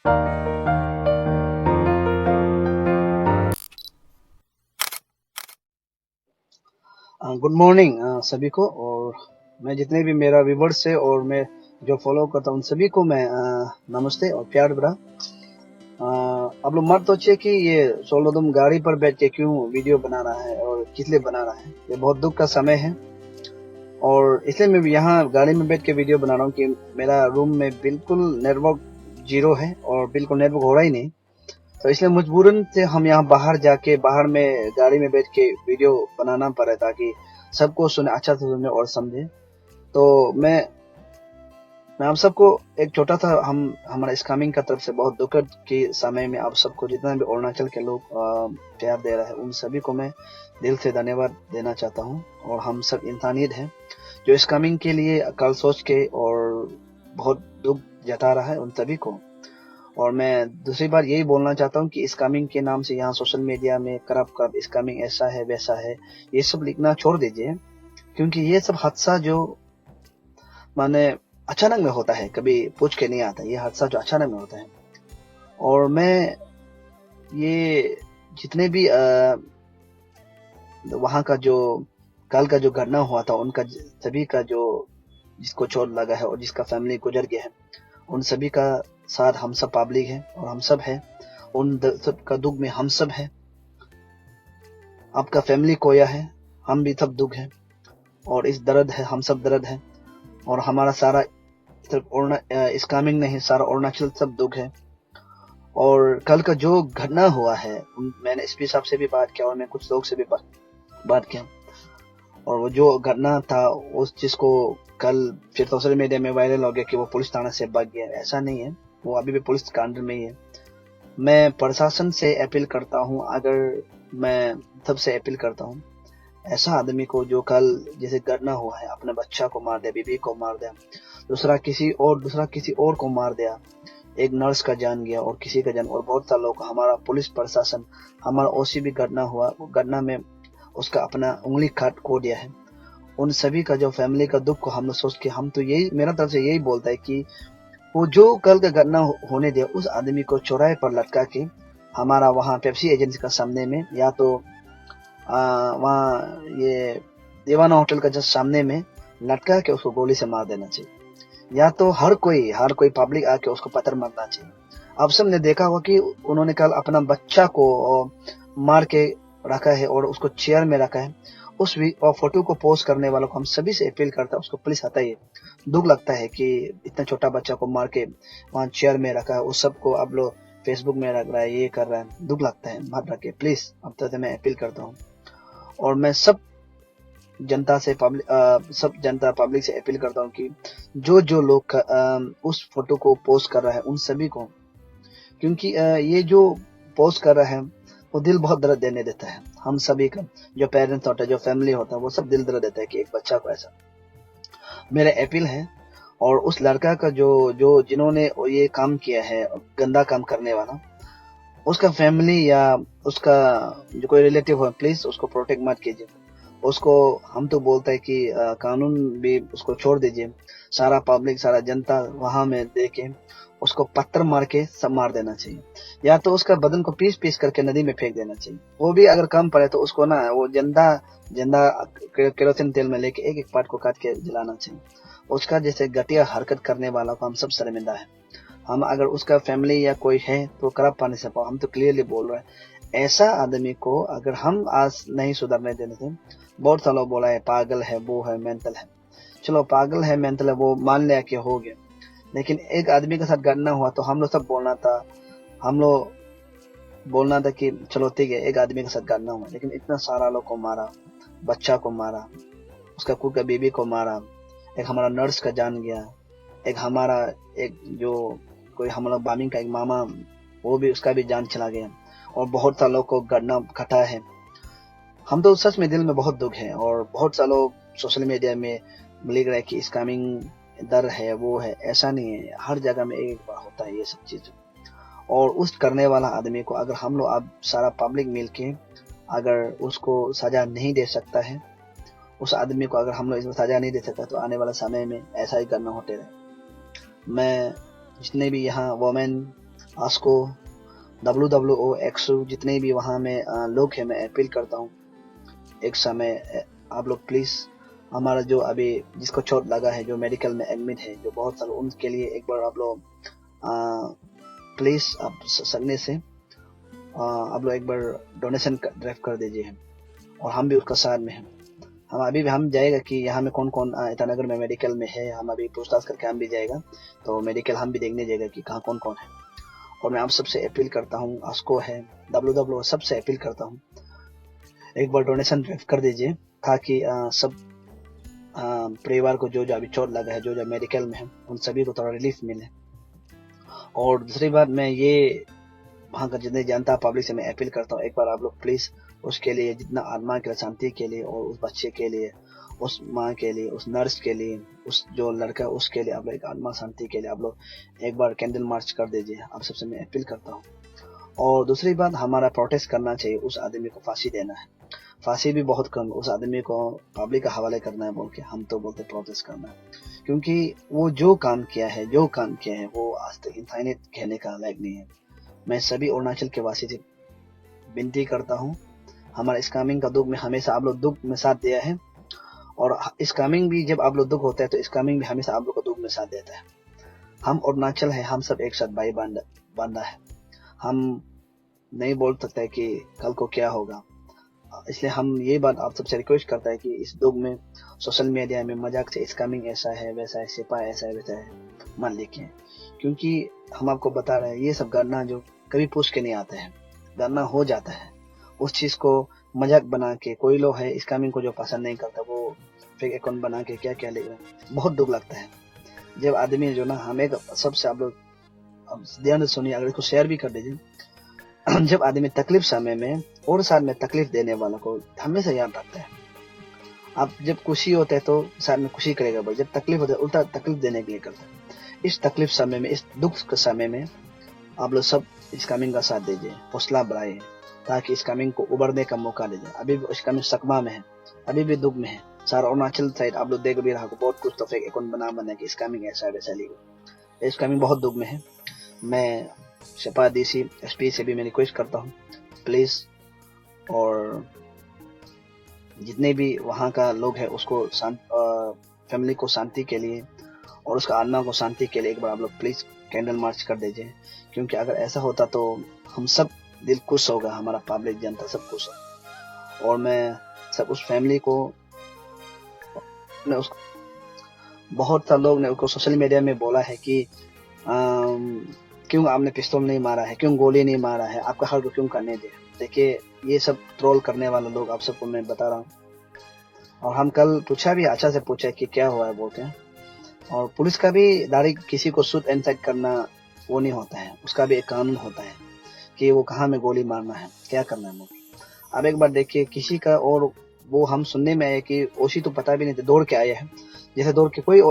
Good morning सभी को। और मैं जितने भी मेरा व्यूवर्स है और मैं जो फॉलो करता हूँ उन सभी को मैं नमस्ते और प्यार भरा। आप लोग मत सोचिए कि ये सोलो तुम गाड़ी पर बैठ के क्यों वीडियो बना रहा है और किस लिए बना रहा है। ये बहुत दुख का समय है और इसलिए मैं यहाँ गाड़ी में बैठ के वीडियो बना रहा हूँ कि मेरा रूम में बिल्कुल नेटवर्क जीरो है और बिल्कुल नेटवर्क हो रहा ही नहीं। तो इसलिए मजबूरन से हम यहाँ बाहर जाके बाहर में गाड़ी में बैठ के वीडियो बनाना पड़ा ताकि सबको सुने, अच्छा से सुने और समझे। तो मैं आप सबको एक छोटा सा हमारा स्कैमिंग का तरफ से बहुत दुखद के समय में आप सबको जितना भी अरुणाचल के लोग प्यार दे रहे हैं उन सभी को मैं दिल से धन्यवाद देना चाहता हूँ। और हम सब इंसानियत हैं जो स्कैमिंग के लिए कल सोच के और बहुत दुख जता रहा है उन सभी को। और मैं दूसरी बार यही बोलना चाहता हूँ कि स्कैमिंग के नाम से यहाँ सोशल मीडिया में करप स्कैमिंग ऐसा है वैसा है ये सब लिखना छोड़ दीजिए, क्योंकि ये सब हादसा जो माने अचानक में होता है, कभी पूछ के नहीं आता। ये हादसा जो अचानक में होता है और मैं ये जितने भी वहाँ का जो कल का जो घटना हुआ था उनका सभी का जो जिसको चोट लगा है और जिसका फैमिली गुजर गया है उन सभी का साथ हम सब पब्लिक है और हम सब है। उन सब का दुख में हम सब है। आपका फैमिली खोया है, हम भी सब दुख है और इस दर्द है, हम सब दर्द है। और हमारा सारा सिर्फ स्कैमिंग नहीं, सारा अरुणाचल सब दुख है। और कल का जो घटना हुआ है मैंने एसपी साहब से भी बात किया और मैं कुछ लोग से भी बात किया। और वो जो घटना था उस चीज को कल फिर सोशल मीडिया में वायरल हो गया कि वो पुलिस थाना से भाग गया। ऐसा नहीं है, वो अभी भी पुलिस के अंडर में ही है। मैं प्रशासन से अपील करता हूँ, अगर मैं सबसे अपील करता हूँ ऐसा आदमी को जो कल जैसे घटना हुआ है अपने बच्चा को मार दिया, बीबी को मार दिया, दूसरा किसी और को मार दिया, एक नर्स का जान गया और किसी का जान और बहुत सारे लोग, हमारा पुलिस प्रशासन, हमारा ओसी भी घटना हुआ, वो घटना में उसका अपना उंगली काट खो दिया है। उन सभी का जो फैमिली का दुख को हम लोग सोच के हम तो यही मेरा तरफ से यही बोलता है कि वो जो कल का घटना होने दिया उस आदमी को चौराहे पर लटका के हमारा वहाँ पेप्सी एजेंसी का सामने में या तो वहाँ ये दीवाना होटल का जस्ट सामने में लटका के उसको गोली से मार देना चाहिए। या तो हर कोई पब्लिक आके उसको पत्थर मारना चाहिए। आप सब ने देखा होगा कि उन्होंने कल अपना बच्चा को मार के रखा है और उसको चेयर में रखा है। उस फोटो को पोस्ट करने वालों को हम सभी से अपील करता है उसको पुलिस हटाइए। दुख लगता है कि इतना छोटा बच्चा को मार के वहाँ चेयर में रखा है, उस सबको अब लोग फेसबुक में रख रहा है, ये कर रहा है, दुख लगता है, मत रखे प्लीज। अब तक मैं अपील करता हूँ और मैं सब जनता पब्लिक से अपील करता हूँ कि जो लोग उस फोटो को पोस्ट कर रहा है उन सभी को, क्योंकि ये जो पोस्ट कर रहा है वो दिल बहुत दर्द देने देता है। हम सभी का जो पेरेंट्स होता है, जो फैमिली होता है, वो सब दिल दर्द देता है कि एक बच्चा को ऐसा। मेरा अपील है और उस लड़का का जो जो जिन्होंने ये काम किया है गंदा काम करने वाला, उसका फैमिली या उसका जो कोई रिलेटिव हो प्लीज उसको प्रोटेक्ट मत कीजिए। उसको हम तो बोलते हैं कि कानून भी उसको छोड़ दीजिए। सारा पब्लिक, सारा जनता वहां में देखे उसको पत्थर मार के सब मार देना चाहिए, या तो उसका बदन को पीस पीस करके नदी में फेंक देना चाहिए। वो भी अगर कम पड़े तो उसको ना वो जिंदा जिंदा केरोसिन तेल में लेके एक एक पार्ट को काट के जलाना चाहिए। उसका जैसे घटिया हरकत करने वाला को हम सब शर्मिंदा है। हम अगर उसका फैमिली या कोई है तो करप पाने से पाओ, हम तो क्लियरली बोल रहे हैं ऐसा आदमी को अगर हम आज नहीं सुधरने देने थे। बहुत सारा लोग बोला है पागल है, वो है, मेंटल है। चलो पागल है, मेंटल है, वो मान लिया कि हो गया, लेकिन एक आदमी के साथ घटना हुआ तो हम लोग सब बोलना था कि चलो ठीक है एक आदमी के साथ घटना हुआ, लेकिन इतना सारा लोग को मारा, बच्चा को मारा, उसका खुद का बीबी को मारा, एक हमारा नर्स का जान गया, एक हमारा एक जो कोई हम लोग बामिंग का एक मामा, वो भी उसका भी जान चला गया और बहुत सा लोग को घटना घटा है। हम तो सच में दिल में बहुत दुख है और बहुत सा लोग सोशल मीडिया में लिख रहे हैं कि स्कैमिंग डर है, वो है। ऐसा नहीं है, हर जगह में एक बार होता है ये सब चीज। और उस करने वाला आदमी को अगर हम लोग अब सारा पब्लिक मिलके अगर उसको सजा नहीं दे सकता है, उस आदमी को अगर हम लोग इसमें सजा नहीं दे सकता तो आने वाला समय में ऐसा ही करना होते रहे। मैं जितने भी यहाँ वोमेन आस्को, WWO, एक्सो, जितने भी वहाँ में लोग हैं, मैं अपील करता हूँ एक समय आप लोग प्लीज हमारा जो अभी जिसको चोट लगा है, जो मेडिकल में एडमिट है, जो बहुत सारे, उनके लिए एक बार आप लोग प्लीज आप सकने से आप लोग एक बार डोनेशन ड्राइव कर दीजिए, और हम भी उसका साथ में हैं। हम अभी भी हम जाएगा कि यहाँ में कौन कौन ईटानगर में मेडिकल में है, हम अभी पूछताछ करके हम भी जाएगा, तो मेडिकल हम भी देखने जाएगा कि कहाँ कौन कौन है। और मैं आप सबसे अपील करता हूँ, आस्को है, WWO, सबसे अपील करता हूँ एक बार डोनेशन ड्राइव कर दीजिए, ताकि सब परिवार को जो जो अभी चोट लगा है, जो जो मेडिकल में है, उन सभी को थोड़ा रिलीफ मिले। और दूसरी बात, मैं ये वहाँ का जितने जनता पब्लिक से मैं अपील करता हूँ, एक बार आप लोग प्लीज उसके लिए, जितना आत्मा के शांति के लिए, और उस बच्चे के लिए, उस माँ के लिए, उस नर्स के लिए, उस जो लड़का, उसके लिए आप लोग एक आत्मा शांति के लिए आप लोग एक बार कैंडल मार्च कर दीजिए, आप सबसे मैं अपील करता हूँ। और दूसरी बात, हमारा प्रोटेस्ट करना चाहिए, उस आदमी को फांसी देना है, फांसी भी बहुत कम, उस आदमी को पब्लिक का हवाले करना है बोल के हम तो बोलते प्रोटेस्ट करना है, क्योंकि वो जो काम किया है, वो आज तक इंसानियत कहने का लायक नहीं है। मैं सभी अरुणाचल के वासी से विनती करता हूँ, हमारा स्कैमिंग का दुख में हमेशा आप लोग दुख में साथ दिया है, और स्कैमिंग भी जब आप लोग दुख होता है तो स्कैमिंग भी हमेशा आप लोग को दुख में साथ देता है। हम अरुणाचल है, हम सब एक साथ भाई बांधा है, हम नहीं बोल सकते कि कल को क्या होगा, इसलिए हम ये बात आप सबसे रिक्वेस्ट करता है कि इस दुख में सोशल मीडिया में मजाक से स्कैमिंग ऐसा है, वैसा है, सिपा ऐसा है, वैसा है मत लिखें, क्योंकि हम आपको बता रहे हैं ये सब करना जो कभी पूछ के नहीं आता है, करना हो जाता है। उस चीज को मजाक बना के, कोई लोग है स्कैमिंग को जो पसंद नहीं करता, वो फेक अकाउंट बना के क्या क्या लेगा, बहुत दुख लगता है जब आदमी जो ना, हमें सबसे आप लोग ध्यान से सुनिए, अगर इसको शेयर भी कर दीजिए, जब आदमी तकलीफ समय में और साथ में तकलीफ देने वालों को हमेशा याद रखता है। आप जब खुशी होता है तो साथ में खुशी करेगा, बस जब तकलीफ होता है उल्टा तकलीफ देने के लिए करता है। इस तकलीफ समय में, इस दुख के समय में आप लोग सब स्कैमिंग का साथ दीजिए, हौसला बढ़ाइए, ताकि स्कैमिंग को उभरने का मौका दीजिए। अभी भी स्कैमिंग सकमा में है, अभी भी दुख में है, सारा अरुणाचल साइड आप लोग देख भी रहा, बहुत कुछ तो फेक अकाउंट बना के स्कैमिंग ऐसा वैसा लीगो, स्कैमिंग बहुत दुख में है। मैं सपा DC SP से भी मैं रिक्वेस्ट करता हूँ प्लीज, और जितने भी वहाँ का लोग हैं उसको फैमिली को शांति के लिए और उसका आत्मा को शांति के लिए एक बार आप लोग प्लीज कैंडल मार्च कर दीजिए, क्योंकि अगर ऐसा होता तो हम सब दिल खुश होगा, हमारा पब्लिक जनता सब खुश होगा। और मैं सब उस फैमिली को बहुत सारे लोग ने उसको सोशल मीडिया में बोला है कि क्यों आपने पिस्तौल नहीं मारा है, क्यों गोली नहीं मारा है, आपका हर को क्यों करने दिया। देखिए ये सब ट्रोल करने वाले लोग आप सबको मैं बता रहा हूँ, और हम कल पूछा भी, अच्छा से पूछा कि क्या हुआ है बोलते हैं, और पुलिस का भी डायरेक्ट किसी को शूट एंड साइड करना वो नहीं होता है, उसका भी एक कानून होता है कि वो कहाँ में गोली मारना है, क्या करना है। अब एक बार देखिए किसी का, और वो हम सुनने में आए कि ओशी तो पता भी नहीं था, दौड़ के आए हैं, जैसे दौड़ के कोई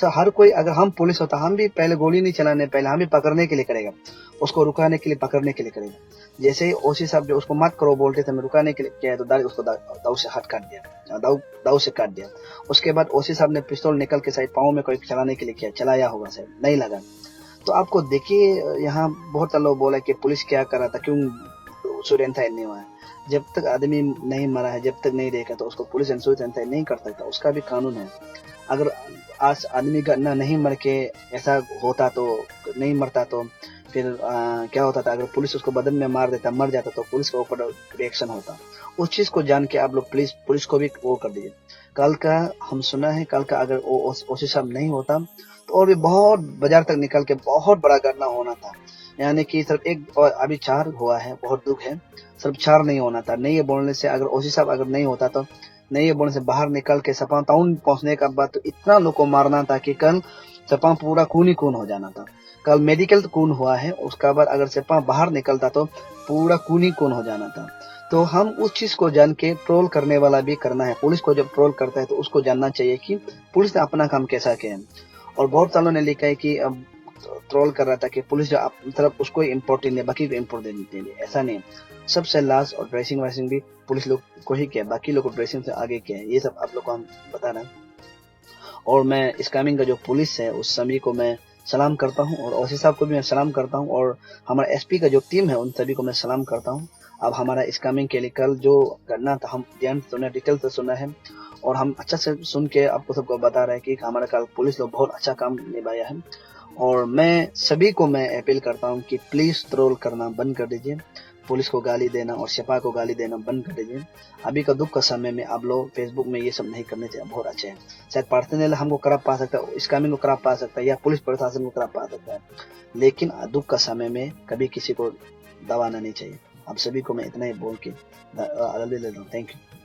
हर कोई, अगर हम पुलिस होता हम भी पहले गोली नहीं चलाने, पहले हम भी पकड़ने के लिए करेगा, उसको रुकाने के लिए, पकड़ने के लिए करेगा। जैसे ही ओशी साहब जो उसको मत करो बोलते थे, मैं रुकाने के लिए किया, तो डायरेक्ट उसको दाव से हाथ काट दिया, दाव से काट दिया। उसके बाद ओशी साहब ने पिस्तौल निकल के शायद पाँव में कोई चलाने के लिए किया, चलाया होगा शायद, नहीं लगा। तो आपको देखिए यहाँ बहुत सारे लोग बोला कि पुलिस क्या कर रहा था, क्यों सुरेंद्र नहीं हुआ है। जब तक आदमी नहीं मरा है, जब तक नहीं देखा, तो उसको पुलिस इंश्योरेंस नहीं कर सकता, उसका भी कानून है। अगर आज आदमी घटना नहीं मर के ऐसा होता, तो नहीं मरता, तो फिर क्या होता था, अगर पुलिस उसको बदन में मार देता, मर जाता, तो पुलिस के ऊपर रिएक्शन होता। उस चीज को जान के आप लोग प्लीज पुलिस को भी वो कर दीजिए। कल का हम सुना है, कल का अगर ओसी साहब नहीं होता तो और भी बहुत बाजार तक निकल के बहुत बड़ा घटना होना था। यानी कि सिर्फ एक, और अभी 4 हुआ है, बहुत दुख है, सिर्फ 4 नहीं होना था। नहीं ये बोलने से, अगर ओसी साहब अगर नहीं होता तो नहीं ये बोलने से बाहर निकल के सपा टाउन पहुंचने का बाद तो इतना लोग को मारना था कि कल सपा पूरा खून ही खून हो जाना था। कल मेडिकल खून हुआ है, उसका बाद अगर सपा बाहर निकलता तो पूरा खून ही खून हो जाना था। तो हम उस चीज को जान के ट्रोल करने वाला भी करना है। पुलिस को जब ट्रोल करता है तो उसको जानना चाहिए कि पुलिस ने अपना काम कैसा किया है। और बहुत सालों ने लिखा है कि अब ट्रोल कर रहा था कि पुलिस जो मतलब उसको इम्पोर्टेंट नहीं, बाकी को इम्पोर्टेंट देंगे, ऐसा नहीं। सबसे लास्ट और ड्रेसिंग वाइसिंग भी पुलिस लोग को ही किया, बाकी लोग को ड्रेसिंग से आगे किया है। ये सब आप लोग को हम बता रहे हैं। और मैं स्कैमिंग का जो पुलिस है उस सभी को मैं सलाम करता हूँ और ओसी साहब को भी मैं सलाम करता हूँ और हमारा एसपी का जो टीम है उन सभी को मैं सलाम करता हूँ। अब हमारा स्कैमिंग के लिए कल जो घटना था हम ध्यान सुना, डिटेल से सुना है और हम अच्छा से सुन के आपको सबको बता रहे हैं कि हमारा कल पुलिस लोग बहुत अच्छा काम निभाया है। और मैं सभी को मैं अपील करता हूँ कि प्लीज ट्रोल करना बंद कर दीजिए, पुलिस को गाली देना और सिपा को गाली देना बंद कर दीजिए। अभी का दुख का समय में आप लोग फेसबुक में ये सब नहीं करने चाहिए, बहुत अच्छे हैं। शायद पर्सनल हमको खराब पा सकता है, स्कैमिंग को खराब पा सकता है या पुलिस प्रशासन को खराब पा सकता है, लेकिन दुख का समय में कभी किसी को दबाना नहीं चाहिए। आप सभी को मैं इतना ही बोल के अलविदा लेता हूँ। Thank you.